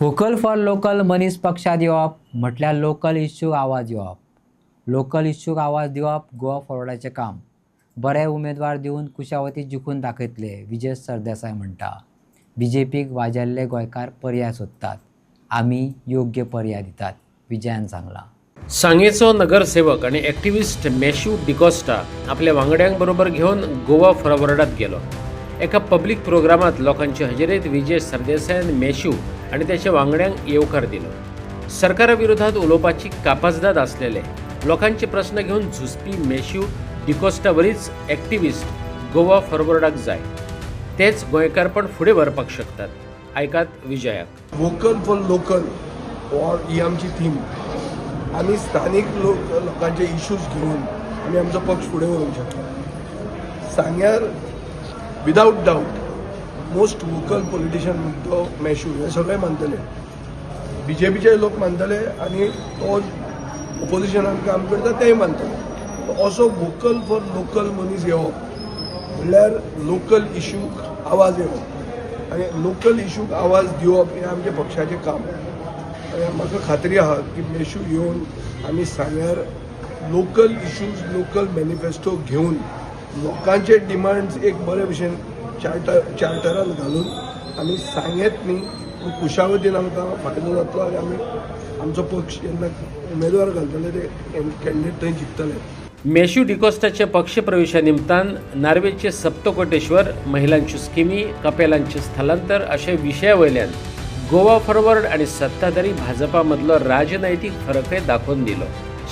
Vocal for local मनीस पक्षात येवप म्हटल्यार लोकल इश्यूक आवाज दिवप. लोकल इश्यूक आवाज दिवप गोवा फॉरवर्डाचें काम. बरे उमेदवार दिवन कुशावती जिखून दाखयतले, विजय सरदेसाय म्हणटा. बीजेपीक वाजेल्ले गोंयकार पर्याय सोदतात. आमी योग्य पर्याय दितात, विजयान सांगलां. सांगेचो नगरसेवक आणि ॲक्टिव्हिस्ट मॅश्यू डिकोस्टा आपल्या वांगड्यांक बरोबर घेवन गोवा फॉरवर्डात गेलो. एका पब्लीक प्रोग्रामात लोकांचे हजेरेंत विजय सरदेसायान मॅश्यू आणि त्याच्या वांगड्यांक येवकार दिलो. सरकारा विरोधात उलोवपाची कापाजदाद आसलेले लोकांचे प्रश्न घेवन झुजपी मॅश्यू डिकोस्टा वरीच ॲक्टिव्हिस्ट गोवा फॉरवर्डाक जाय. तेच गोंयकारपण फुडें व्हरपाक शकतात. आयकात विजयाक. वोकल फॉर लोकल ही आमची थीम. आम्ही स्थानिक लोकांचे इश्यूज घेऊन आम्ही आमचो पक्ष फुडें व्हरूंक शकता. सांग्यार without doubt most vocal politician म्हणतो मॅश्यू, हे सगळे मानतले. बीजेपीचे लोक मानतले आणि तो ओपोजिशनान काम करता तेय मानतले. असो वोकल फॉर लोकल मनीस येवप म्हणल्यार लोकल इश्यूक आवाज येवप आणि लोकल इश्यूक आवाज दिवप हे आमच्या पक्षाचें काम. म्हाका खात्री आहा की मॅश्यू येवन आमी सांग्यार लोकल इश्यूज, लोकल मॅनिफेस्टो घेवन लोकांचे डिमांड्स एक बरे भशेन चार्टरान घालून आमी सांगेत न्ही पूण कुशावतीन आमकां फायदो जातलो आनी आमी आमचो पक्ष जेन्ना उमेदवार घालतले ते कॅन्डिडेट थंय जिखतले. मॅश्यू डिकोस्टाच्या पक्षप्रवेशा निमतान नार्वेचे सप्तकोटेश्वर, महिलांच्यो स्किमी, कपेलांचे स्थलांतर अशा विशयावयल्यान गोवा फॉरवर्ड आणि सत्ताधारी भाजपा मधलो राजनैतीक फरकय दाखोवन दिलो.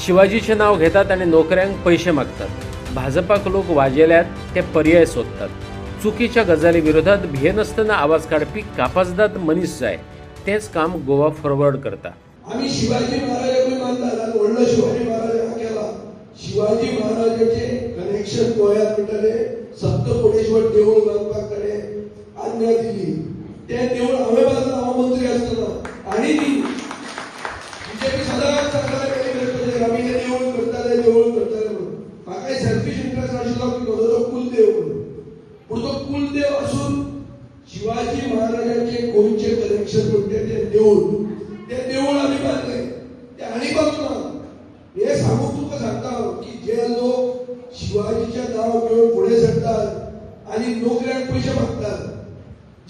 शिवाजीचे नाव घेतात आणि नोकऱ्यांक पैसे मागतात. भाजपाक लोक वाजेल्यात ते पर्याय सोदतात. चुकीच्या गजाली विरोधात भियेनासतना आवाज काढपी कापाजदाद मनीस जाय. तेच काम गोवा फॉरवर्ड करता. आम्ही शिवाजी महाराजांकडे मानतात आणि व्हडलो शिवाजी महाराजांना केला. शिवाजी महाराजांचे कनेक्शन गोंयांत म्हणटाले सप्तकोटेश्वर देऊळ बांदपाकडे आज्ञा दिली. ते देऊळ हांवें बांदला, हांव मंत्री आसतना. आणि ती बीजेपी सदांच सांगताले आमी ते देऊळ करताले म्हणून. म्हाकाय सेल्फिश इंट्रस्ट आशिल्लो की म्हजो कुलदेव म्हणून. पूण तो कुलदेव असून शिवाजी महाराजांचे गोंयचे कनेक्शन म्हणटे ते देऊळ आमी बांदले. ते आनी बांदूना. हे सांगून तुका सांगता की जे लोक शिवाजीचे नाव घेवन फुडें सरतात आणि नोकऱ्यांक पयशे मागतात,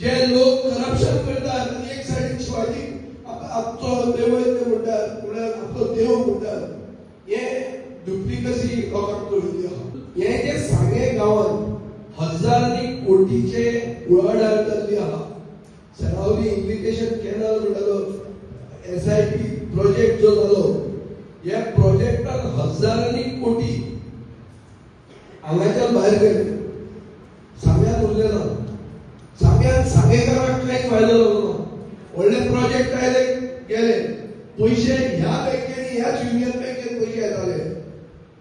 जे लोक करप्शन करतात आणि एक सायडीन शिवाजी आपलो देवैत्य म्हणटात, म्हळ्यार आपलो देव म्हणटात, हे डुप्लिकसी लोकांक कळिल्ली आहा. हे जे सांगे गांवांत हजारांनी कोटीचे उलाढाल जाल्ली आहा. सरावली इरिगेशन कॅनल म्हणटालो SIP प्रोजेक्ट जो जालो, या प्रोजेक्टान हजारांनी कोटी हांगाच्यान भायर गेले, सांग्यात उरले ना. सांगेकारांक कांय फायदो जालो ना. व्हडले प्रोजेक्ट आयले गेले, पैसे ह्या बँकेनी ह्याच युनियन बँकेन पैसे येताले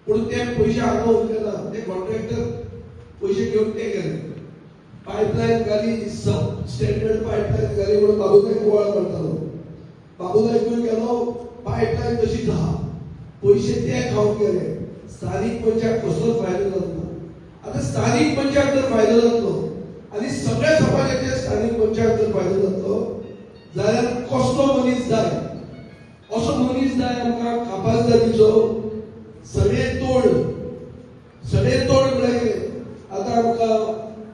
पूण ते पैसे हांगा उरले ना. ते कॉन्ट्रॅक्टर पैसे घेवन ते गेले. पायपलायन घाली, स्टँडर्ड पायपलायन घाली म्हणून बाबूदाय गोवाळ करतालो. बाबूदाय घेवन गेलो, पायपलायन तशीच आहा, पैसे ते खाऊन गेले. स्थानिक पंचाक कसलोच फायदो जालो ना. आता स्थानिक पंचाक जर फायदो जातलो आणि सगळ्या समाजाचे स्थानिक पंचायत जर फायदो जातलो जाल्यार कसलो मनीस जाय? असो मनीस जाय आमकां कापाजदादीचो. सडेतोड म्हळ्यार आतां आमकां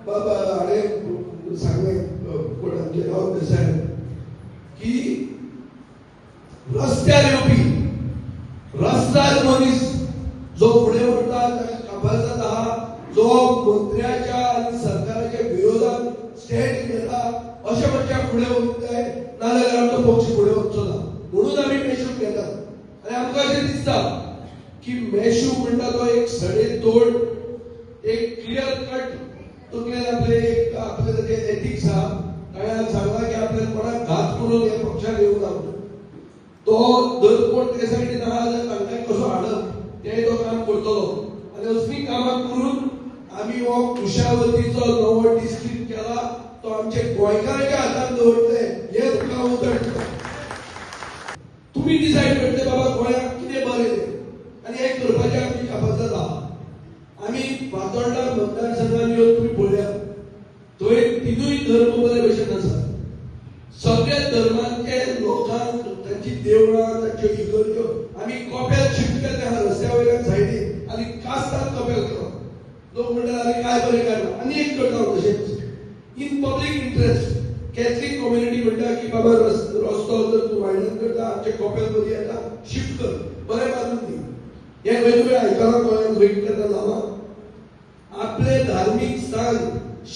बाबा हांवें सांगलें कोण आमचे राव देसाय की रस्त्यार येवपी रस्त्यार मनीस जो फुडें वता कापाजदाद आहा, जो मंत्र्याच्या आणि सरकाराच्या विरोधात स्टँड घेता, अशा मनशाक फुडें वचूंक जाय, नाजाल्यार आमचो पक्ष फुडें वचचो ना. म्हणून आमी मॅश्यूक घेतात. आनी आमकां अशें दिसता की मॅश्यू म्हणटा तो एक सडेतोड, एक क्लियर कट तकलेन आपले ताचे एथिक्स आहा. ताणें सांगलां की आपल्याला कोणाक घात करून ह्या पक्षाक येवंक ना. तो जर कोण ते सायडीन आहा जाल्यार तांकां कसो हाडप तें तो काम करतलो. आनी असली कामां करून आमी हो कुशावतीचो नवो डिस्ट्रिक्ट केला, तो आमचे गोंयकारांच्या हातान दवरले. हे तुका उतर तुम्ही डिसायड करते बाबा गोंयाक कितें बरें आनी हें करपाचें आमची कापाजदाद आहा. आमी फातोर्डा मतदारसंघान येवन तुमी पळयात, थंय तिनूय धर्म बरे भशेन आसात. सगळ्या धर्मांचे देवळां तांच्यो इगर्ज्यो आमी कोपेल शिफ्ट केले आहा रस्त्या वयल्यान सायडीन आनी कास्ताद कोपेल केलो लोक म्हणटात आनी काय बरें करना आनी एक करता तशेंच in public interest Catholic community म्हणटा की बाबा रस्तो जर तूं वायडन करता आमचे कोपेल मदीं येता शिफ्ट कर बरें बांदून दी हे खंय तुवें आयकलां गोंयांत खंय केन्ना जालां आपले धार्मीक स्थान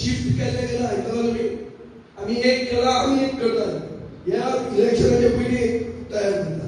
शिफ्ट केल्ले केन्ना आयकलां तुमी आमी एक केला आमी एक करता ह्या इलेक्शनाच्या पयलीं तयार करता